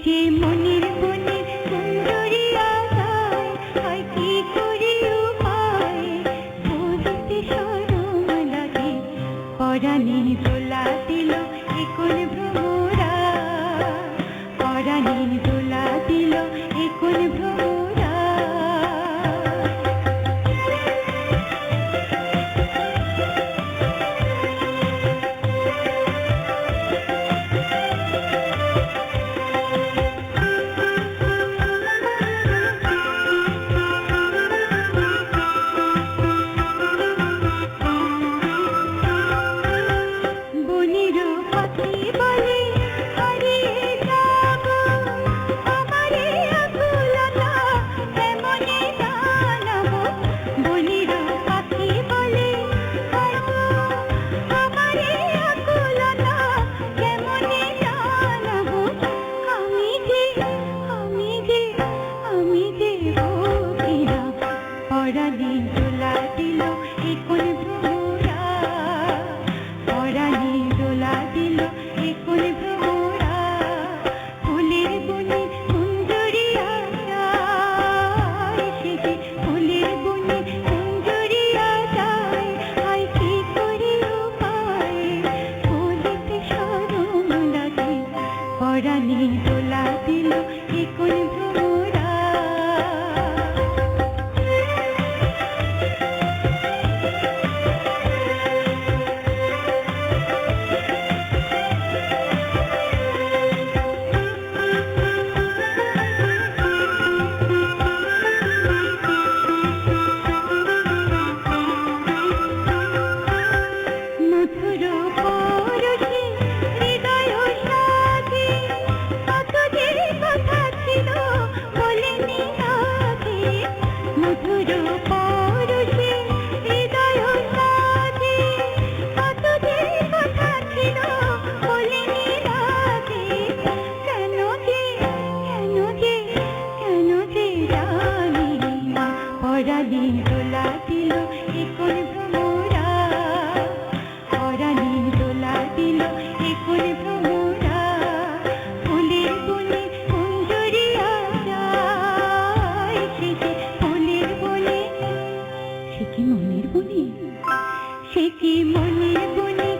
যে মনের বনে সুন্দরিয়া যায়, হয় কি করি উপায়, বলিতে শরম লাগে। পরাণে দোলা দিল এ কোন ভ্রমরা, পরাণে দোলা দিল এ কোন ভ্রমরা। বনেরও পাখি বলে হারিয়ে যাব, আমারে আকুলতা কেমনে জানাবো। বনেরও পাখি বলে আমারে আকুলতা কেমনে জানাবো। আমি যে আমি যে আমি যে ভোগীরা, পরাণে দোলা দিল এ কোন ভ্রমরা, পরাণে দোলা দিল এ কোন ভ্রমরা। ফুলের বনে সুন্দরিয়া যায়, সে যে ফুলের বনে সুন্দরিয়া যায়, হয় কি করে উপায়, বলিতে শরম লাগে। পরাণে দোলা দিল এ কোন ভ্রমরা। মধুর পরশে হৃদয় সাথে, কত যে কথা ছিল বলিনি আগে। মধুর পরশে হৃদয় সাথে, কত যে কথা ছিল বলিনি আগে। কেন যে কেন যে কেন যে জানি না, পরাণে দোলা দিল এ কোন ভ্রমরা, পরাণে দোলা দিল এ কোন ভ্রমরা। ফুলের বনে সুন্দরিয়া যায়, সে যে ফুলের বনে, সে কি মনের বনে, সে কি মনের বনে